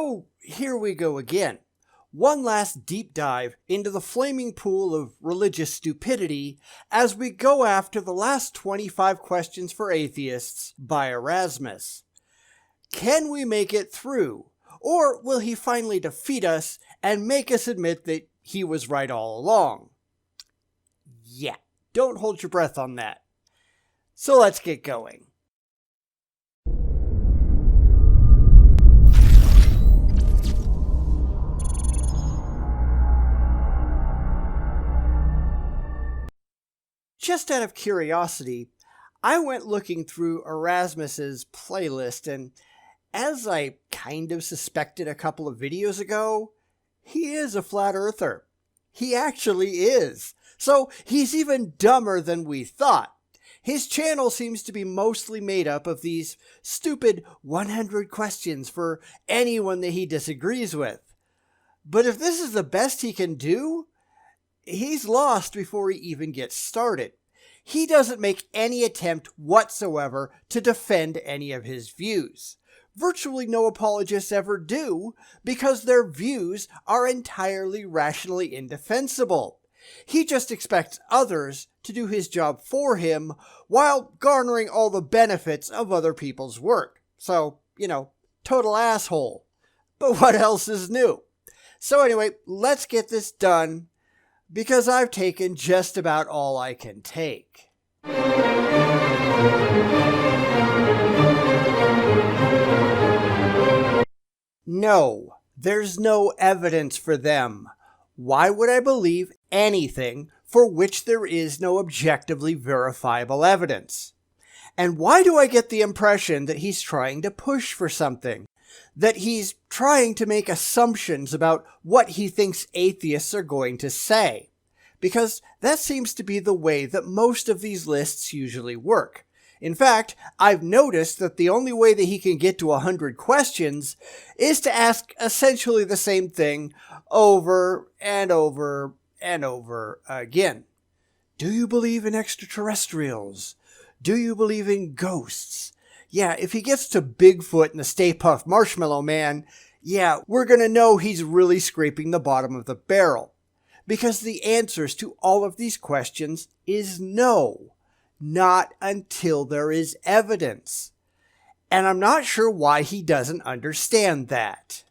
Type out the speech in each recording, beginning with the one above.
So here we go again. One last deep dive into the flaming pool of religious stupidity as we go after the last 25 questions for atheists by Erasmus. Can we make it through? Or will he finally defeat us and make us admit that he was right all along? Yeah, don't hold your breath on that. So let's get going. Just out of curiosity, I went looking through Erasmus's playlist, and as I kind of suspected a couple of videos ago, he is a flat earther. He actually is. So he's even dumber than we thought. His channel seems to be mostly made up of these stupid 100 questions for anyone that he disagrees with. But if this is the best he can do, he's lost before he even gets started. He doesn't make any attempt whatsoever to defend any of his views. Virtually no apologists ever do, because their views are entirely rationally indefensible. He just expects others to do his job for him while garnering all the benefits of other people's work. So, total asshole. But what else is new? So anyway, let's get this done, because I've taken just about all I can take. No, there's no evidence for them. Why would I believe anything for which there is no objectively verifiable evidence? And why do I get the impression that he's trying to push for something? That he's trying to make assumptions about what he thinks atheists are going to say? Because that seems to be the way that most of these lists usually work. In fact, I've noticed that the only way that he can get to 100 questions is to ask essentially the same thing over and over and over again. Do you believe in extraterrestrials? Do you believe in ghosts? Yeah, if he gets to Bigfoot and the Stay Puft Marshmallow Man, yeah, we're going to know he's really scraping the bottom of the barrel. Because the answers to all of these questions is no. Not until there is evidence. And I'm not sure why he doesn't understand that.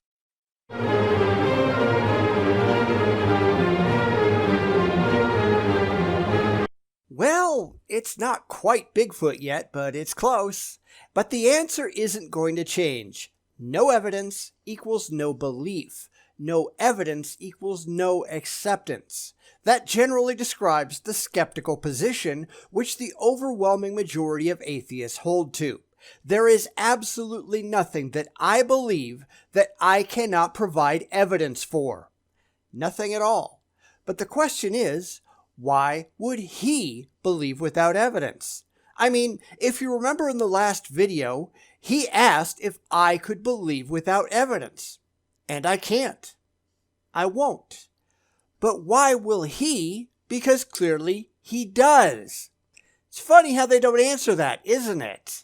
Well, it's not quite Bigfoot yet, but it's close. But the answer isn't going to change. No evidence equals no belief. No evidence equals no acceptance. That generally describes the skeptical position which the overwhelming majority of atheists hold to. There is absolutely nothing that I believe that I cannot provide evidence for. Nothing at all. But the question is, why would he believe without evidence? I mean, if you remember in the last video, he asked if I could believe without evidence. And I can't. I won't. But why will he? Because clearly he does. It's funny how they don't answer that, isn't it?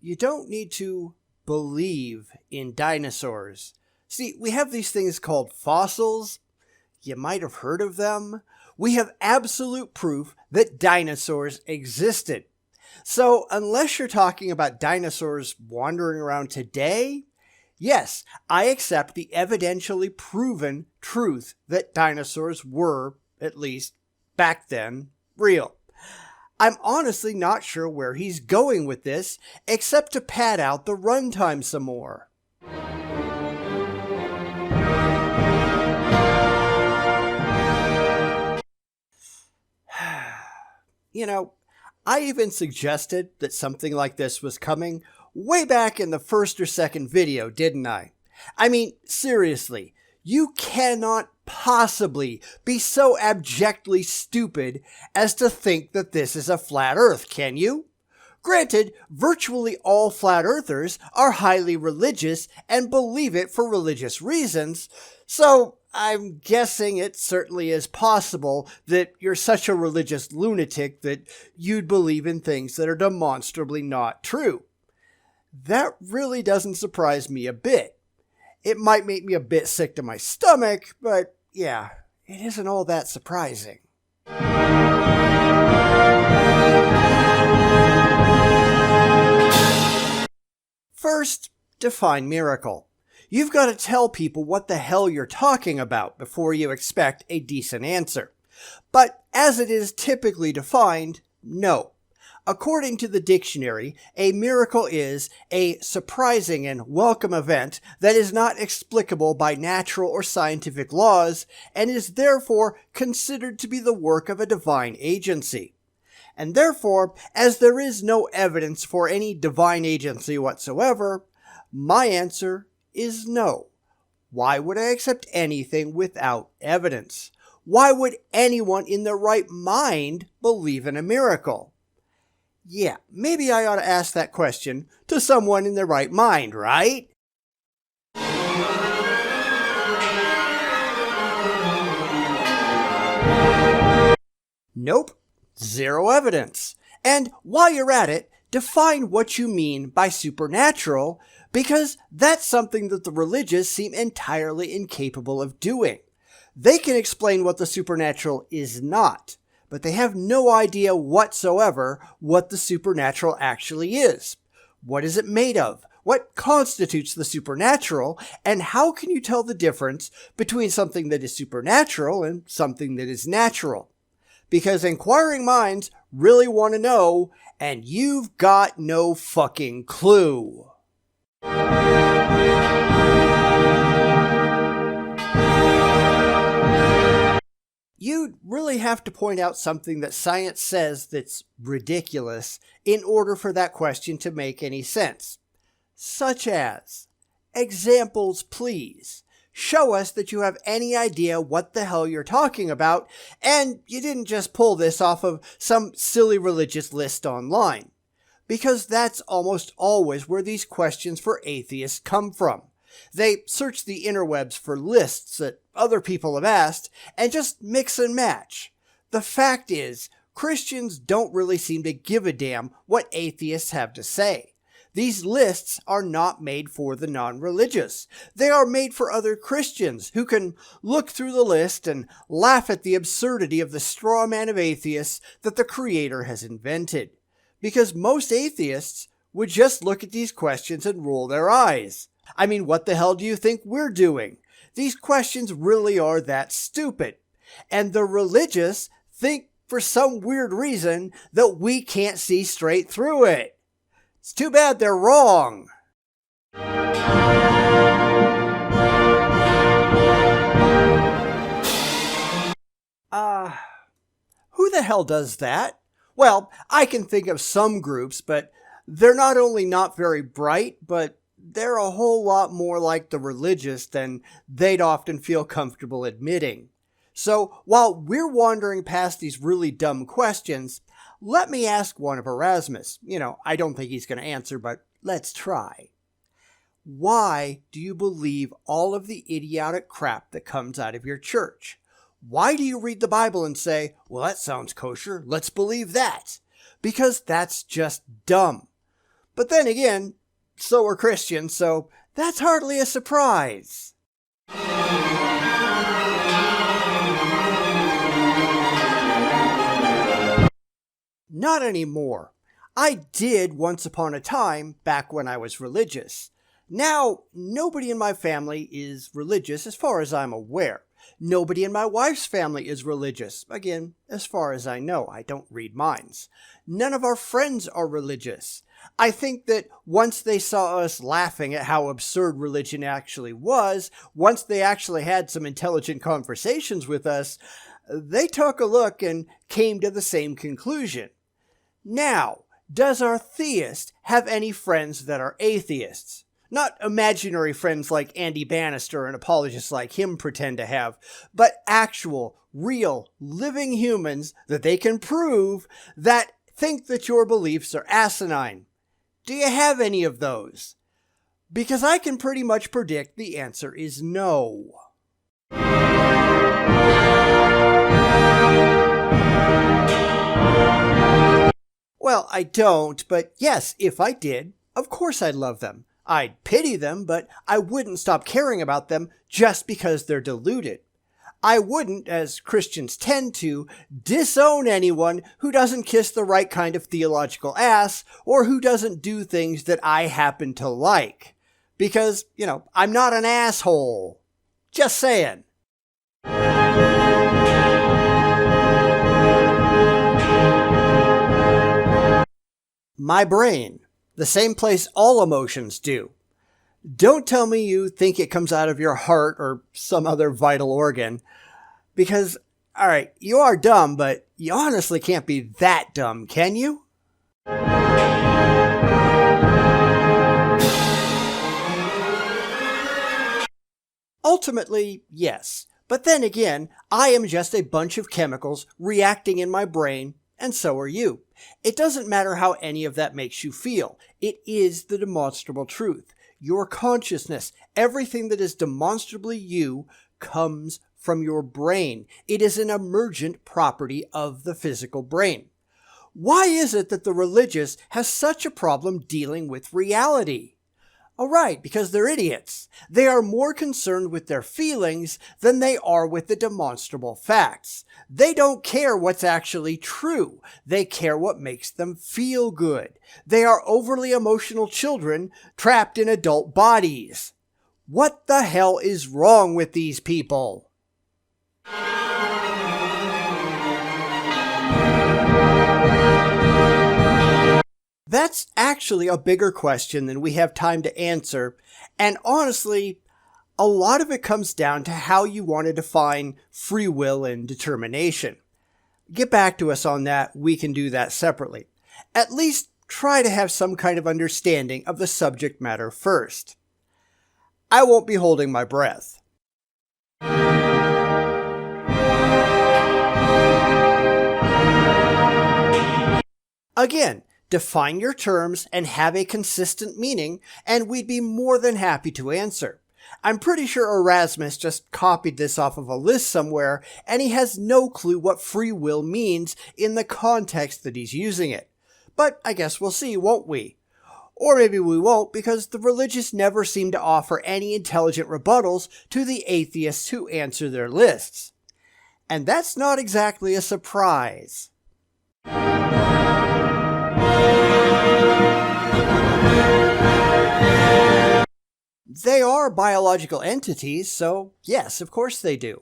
You don't need to believe in dinosaurs. See, we have these things called fossils. You might have heard of them. We have absolute proof that dinosaurs existed. So, unless you're talking about dinosaurs wandering around today, yes, I accept the evidentially proven truth that dinosaurs were, at least back then, real. I'm honestly not sure where he's going with this, except to pad out the runtime some more. I even suggested that something like this was coming way back in the first or second video, didn't I? I mean, seriously, you cannot possibly be so abjectly stupid as to think that this is a flat earth, can you? Granted, virtually all flat earthers are highly religious and believe it for religious reasons, so I'm guessing it certainly is possible that you're such a religious lunatic that you'd believe in things that are demonstrably not true. That really doesn't surprise me a bit. It might make me a bit sick to my stomach, but yeah, it isn't all that surprising. First, define miracle. You've got to tell people what the hell you're talking about before you expect a decent answer. But as it is typically defined, no. According to the dictionary, a miracle is a surprising and welcome event that is not explicable by natural or scientific laws and is therefore considered to be the work of a divine agency. And therefore, as there is no evidence for any divine agency whatsoever, my answer is no. Why would I accept anything without evidence? Why would anyone in their right mind believe in a miracle? Yeah, maybe I ought to ask that question to someone in their right mind, right? Nope, zero evidence. And while you're at it, define what you mean by supernatural, because that's something that the religious seem entirely incapable of doing. They can explain what the supernatural is not, but they have no idea whatsoever what the supernatural actually is. What is it made of? What constitutes the supernatural? And how can you tell the difference between something that is supernatural and something that is natural? Because inquiring minds really want to know, and you've got no fucking clue. You'd really have to point out something that science says that's ridiculous in order for that question to make any sense. Such as, examples please. Show us that you have any idea what the hell you're talking about, and you didn't just pull this off of some silly religious list online. Because that's almost always where these questions for atheists come from. They search the interwebs for lists that other people have asked and just mix and match. The fact is, Christians don't really seem to give a damn what atheists have to say. These lists are not made for the non-religious. They are made for other Christians who can look through the list and laugh at the absurdity of the straw man of atheists that the Creator has invented. Because most atheists would just look at these questions and roll their eyes. I mean, what the hell do you think we're doing? These questions really are that stupid. And the religious think for some weird reason that we can't see straight through it. It's too bad they're wrong. Who the hell does that? Well, I can think of some groups, but they're not only not very bright, but they're a whole lot more like the religious than they'd often feel comfortable admitting. So while we're wandering past these really dumb questions, let me ask one of Erasmus. I don't think he's going to answer, but let's try. Why do you believe all of the idiotic crap that comes out of your church? Why do you read the Bible and say, well, that sounds kosher, let's believe that? Because that's just dumb. But then again, so are Christians, so that's hardly a surprise. Not anymore. I did once upon a time back when I was religious. Now, nobody in my family is religious as far as I'm aware. Nobody in my wife's family is religious. Again, as far as I know, I don't read minds. None of our friends are religious. I think that once they saw us laughing at how absurd religion actually was, once they actually had some intelligent conversations with us, they took a look and came to the same conclusion. Now, does our theist have any friends that are atheists? Not imaginary friends like Andy Bannister and apologists like him pretend to have, but actual, real, living humans that they can prove that think that your beliefs are asinine. Do you have any of those? Because I can pretty much predict the answer is no. Well, I don't, but yes, if I did, of course I'd love them. I'd pity them, but I wouldn't stop caring about them just because they're deluded. I wouldn't, as Christians tend to, disown anyone who doesn't kiss the right kind of theological ass or who doesn't do things that I happen to like. Because, I'm not an asshole. Just saying. My brain. The same place all emotions do. Don't tell me you think it comes out of your heart or some other vital organ. Because, alright, you are dumb, but you honestly can't be that dumb, can you? Ultimately, yes. But then again, I am just a bunch of chemicals reacting in my brain, and so are you. It doesn't matter how any of that makes you feel. It is the demonstrable truth. Your consciousness, everything that is demonstrably you, comes from your brain. It is an emergent property of the physical brain. Why is it that the religious has such a problem dealing with reality? Oh, right, because they're idiots. They are more concerned with their feelings than they are with the demonstrable facts. They don't care what's actually true. They care what makes them feel good. They are overly emotional children trapped in adult bodies. What the hell is wrong with these people? That's actually a bigger question than we have time to answer, and honestly, a lot of it comes down to how you want to define free will and determination. Get back to us on that, we can do that separately. At least try to have some kind of understanding of the subject matter first. I won't be holding my breath. Again, define your terms and have a consistent meaning, and we'd be more than happy to answer. I'm pretty sure Erasmus just copied this off of a list somewhere, and he has no clue what free will means in the context that he's using it. But I guess we'll see, won't we? Or maybe we won't, because the religious never seem to offer any intelligent rebuttals to the atheists who answer their lists. And that's not exactly a surprise. They are biological entities, so yes, of course they do.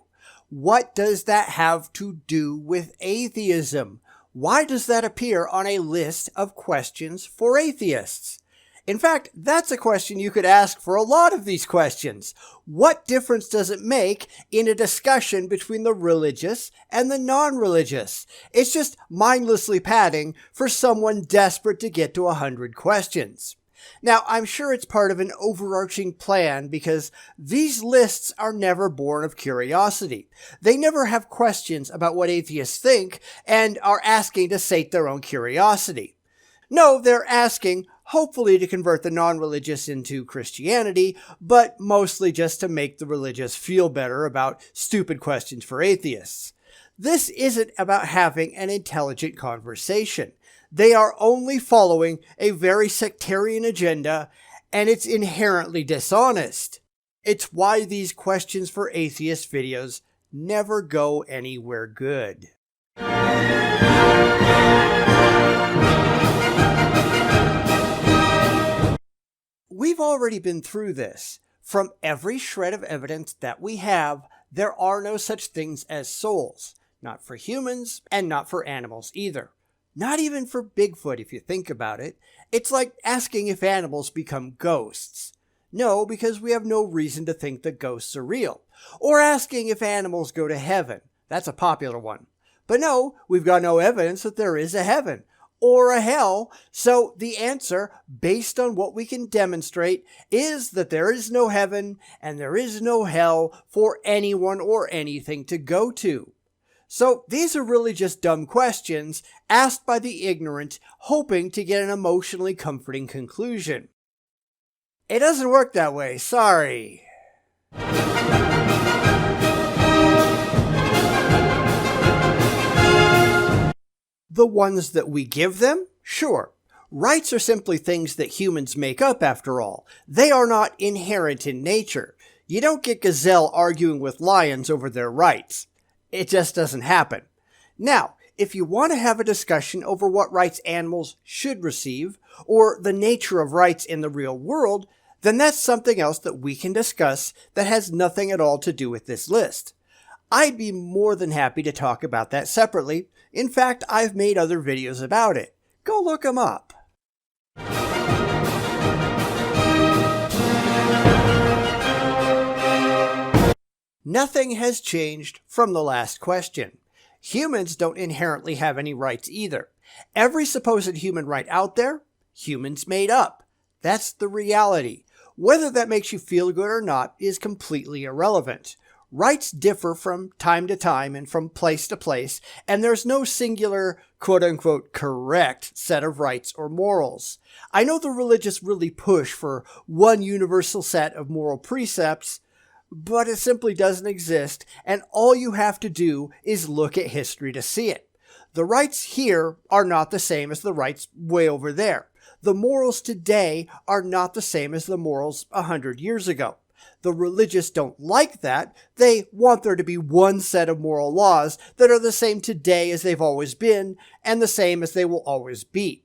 What does that have to do with atheism? Why does that appear on a list of questions for atheists? In fact, that's a question you could ask for a lot of these questions. What difference does it make in a discussion between the religious and the non-religious? It's just mindlessly padding for someone desperate to get to 100 questions. Now, I'm sure it's part of an overarching plan because these lists are never born of curiosity. They never have questions about what atheists think and are asking to sate their own curiosity. No, they're asking, hopefully to convert the non-religious into Christianity, but mostly just to make the religious feel better about stupid questions for atheists. This isn't about having an intelligent conversation. They are only following a very sectarian agenda, and it's inherently dishonest. It's why these questions for atheist videos never go anywhere good. We've already been through this. From every shred of evidence that we have, there are no such things as souls. Not for humans, and not for animals either. Not even for Bigfoot if you think about it. It's like asking if animals become ghosts. No, because we have no reason to think that ghosts are real. Or asking if animals go to heaven. That's a popular one. But no, we've got no evidence that there is a heaven or a hell. So the answer, based on what we can demonstrate, is that there is no heaven and there is no hell for anyone or anything to go to. So these are really just dumb questions asked by the ignorant, hoping to get an emotionally comforting conclusion. It doesn't work that way, sorry. The ones that we give them? Sure. Rights are simply things that humans make up, after all. They are not inherent in nature. You don't get gazelle arguing with lions over their rights. It just doesn't happen. Now, if you want to have a discussion over what rights animals should receive, or the nature of rights in the real world, then that's something else that we can discuss that has nothing at all to do with this list. I'd be more than happy to talk about that separately. In fact, I've made other videos about it. Go look them up. Nothing has changed from the last question. Humans don't inherently have any rights either. Every supposed human right out there, humans made up. That's the reality. Whether that makes you feel good or not is completely irrelevant. Rights differ from time to time and from place to place, and there's no singular, quote-unquote, correct set of rights or morals. I know the religious really push for one universal set of moral precepts, but it simply doesn't exist, and all you have to do is look at history to see it. The rights here are not the same as the rights way over there. The morals today are not the same as the morals 100 years ago. The religious don't like that. They want there to be one set of moral laws that are the same today as they've always been, and the same as they will always be.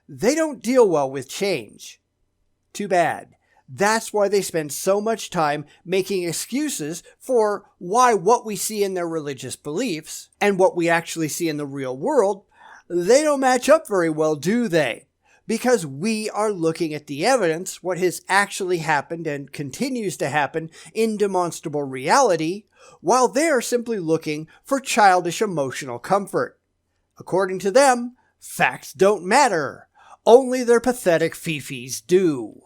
They don't deal well with change. Too bad. That's why they spend so much time making excuses for why what we see in their religious beliefs and what we actually see in the real world, they don't match up very well, do they? Because we are looking at the evidence, what has actually happened and continues to happen in demonstrable reality, while they're simply looking for childish emotional comfort. According to them, facts don't matter. Only their pathetic fifis do.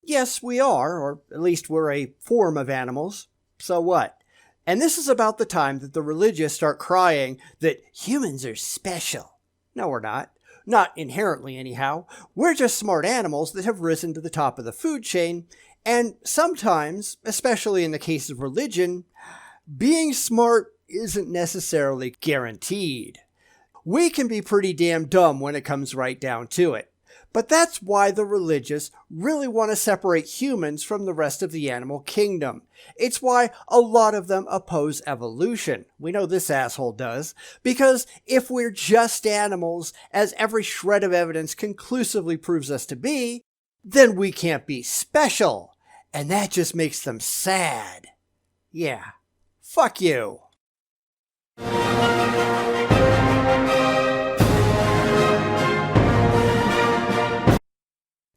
Yes, we are, or at least we're a form of animals. So what? And this is about the time that the religious start crying that humans are special. No, we're not. Not inherently, anyhow. We're just smart animals that have risen to the top of the food chain, and sometimes, especially in the case of religion, being smart isn't necessarily guaranteed. We can be pretty damn dumb when it comes right down to it. But that's why the religious really want to separate humans from the rest of the animal kingdom. It's why a lot of them oppose evolution. We know this asshole does. Because if we're just animals, as every shred of evidence conclusively proves us to be, then we can't be special. And that just makes them sad. Yeah. Fuck you.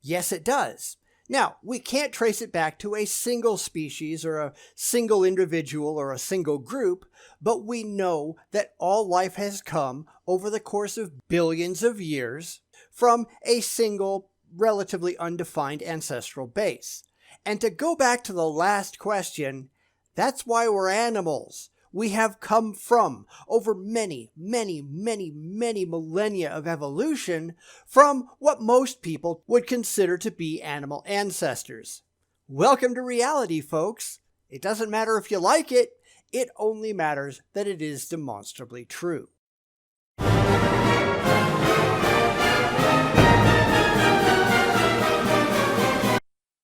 Yes, it does. Now, we can't trace it back to a single species or a single individual or a single group, but we know that all life has come over the course of billions of years from a single, relatively undefined ancestral base. And to go back to the last question, that's why we're animals. We have come from, over many, many, many, many millennia of evolution, from what most people would consider to be animal ancestors. Welcome to reality, folks. It doesn't matter if you like it, it only matters that it is demonstrably true.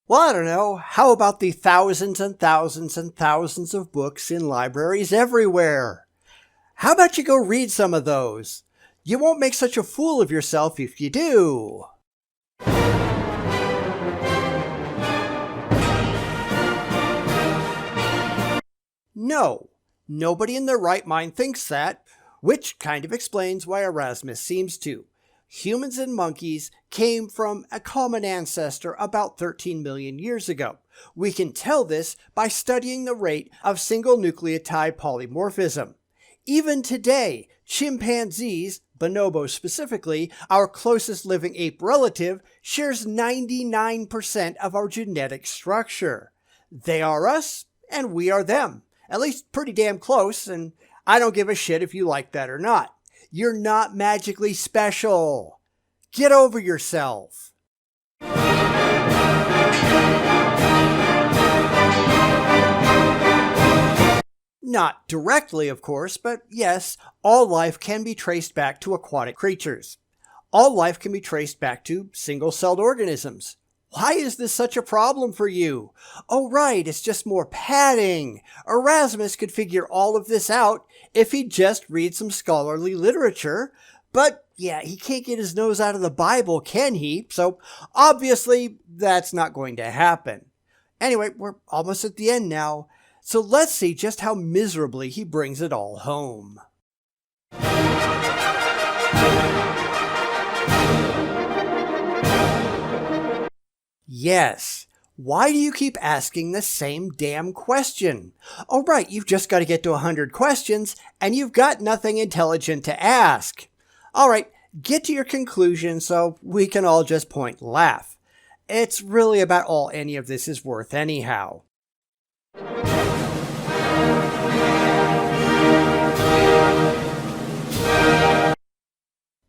Well, I don't know. How about the thousands and thousands and thousands of books in libraries everywhere? How about you go read some of those? You won't make such a fool of yourself if you do. No, nobody in their right mind thinks that, which kind of explains why Erasmus seems to. Humans and monkeys came from a common ancestor about 13 million years ago. We can tell this by studying the rate of single nucleotide polymorphism. Even today, chimpanzees, bonobos specifically, our closest living ape relative, shares 99% of our genetic structure. They are us, and we are them. At least pretty damn close, and I don't give a shit if you like that or not. You're not magically special. Get over yourself. Not directly, of course, but yes, all life can be traced back to aquatic creatures. All life can be traced back to single-celled organisms. Why is this such a problem for you? Oh right, it's just more padding. Erasmus could figure all of this out if he'd just read some scholarly literature. But yeah, he can't get his nose out of the Bible, can he? So obviously that's not going to happen. Anyway, we're almost at the end now. So let's see just how miserably he brings it all home. Yes. Why do you keep asking the same damn question? Oh right, you've just got to get to 100 questions, and you've got nothing intelligent to ask. All right, get to your conclusion so we can all just point and laugh. It's really about all any of this is worth anyhow.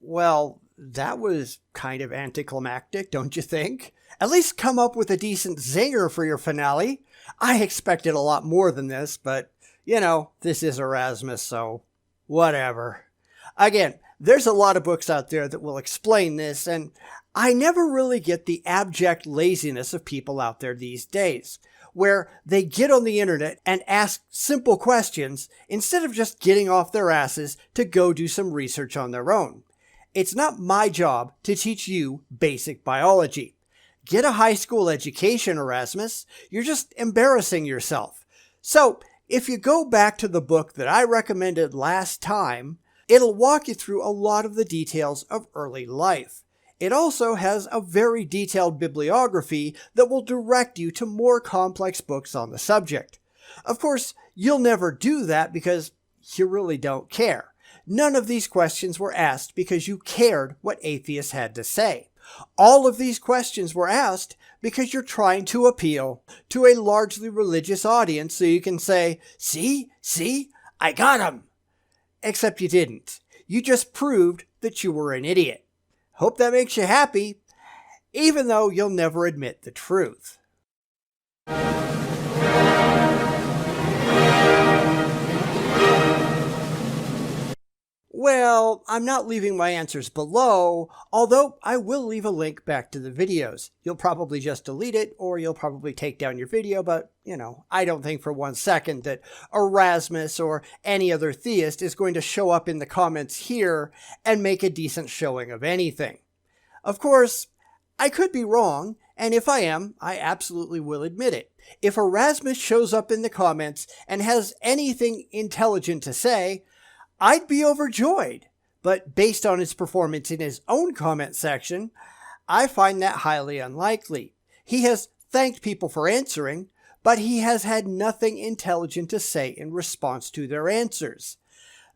Well, that was kind of anticlimactic, don't you think? At least come up with a decent zinger for your finale. I expected a lot more than this, but, you know, this is Erasmus, so whatever. Again, there's a lot of books out there that will explain this, and I never really get the abject laziness of people out there these days, where they get on the internet and ask simple questions instead of just getting off their asses to go do some research on their own. It's not my job to teach you basic biology. Get a high school education, Erasmus. You're just embarrassing yourself. So, if you go back to the book that I recommended last time, it'll walk you through a lot of the details of early life. It also has a very detailed bibliography that will direct you to more complex books on the subject. Of course, you'll never do that because you really don't care. None of these questions were asked because you cared what atheists had to say. All of these questions were asked because you're trying to appeal to a largely religious audience so you can say, see, I got him. Except you didn't. You just proved that you were an idiot. Hope that makes you happy, even though you'll never admit the truth. Well, I'm not leaving my answers below, although I will leave a link back to the videos. You'll probably just delete it, or you'll probably take down your video, but, you know, I don't think for 1 second that Erasmus or any other theist is going to show up in the comments here and make a decent showing of anything. Of course, I could be wrong, and if I am, I absolutely will admit it. If Erasmus shows up in the comments and has anything intelligent to say, I'd be overjoyed, but based on his performance in his own comment section, I find that highly unlikely. He has thanked people for answering, but he has had nothing intelligent to say in response to their answers.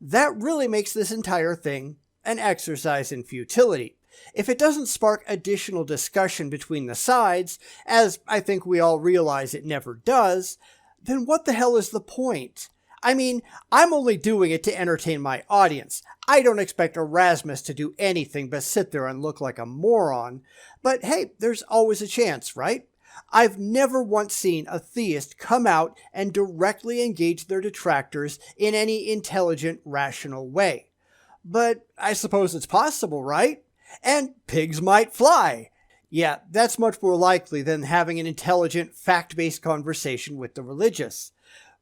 That really makes this entire thing an exercise in futility. If it doesn't spark additional discussion between the sides, as I think we all realize it never does, then what the hell is the point? I mean, I'm only doing it to entertain my audience. I don't expect Erasmus to do anything but sit there and look like a moron. But hey, there's always a chance, right? I've never once seen a theist come out and directly engage their detractors in any intelligent, rational way. But I suppose it's possible, right? And pigs might fly. Yeah, that's much more likely than having an intelligent, fact-based conversation with the religious.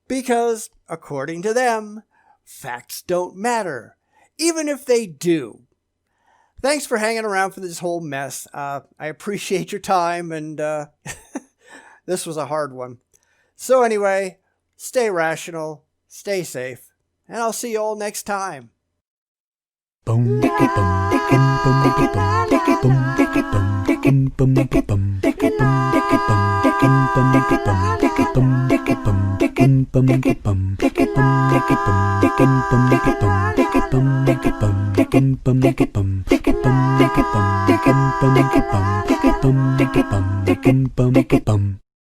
Because, according to them, facts don't matter, even if they do. Thanks for hanging around for this whole mess. I appreciate your time, and this was a hard one. So anyway, stay rational, stay safe, and I'll see you all next time. Boom, dicky, boom, dicky, boom, dicky, boom, dicky, boom, dicky, boom, dicky, boom, dicky, boom, dicky, boom, dicky, boom, dicky, boom, dicky, boom, dicky, boom, dicky, boom, dicky, boom, dicky, boom, dicky, boom. bum.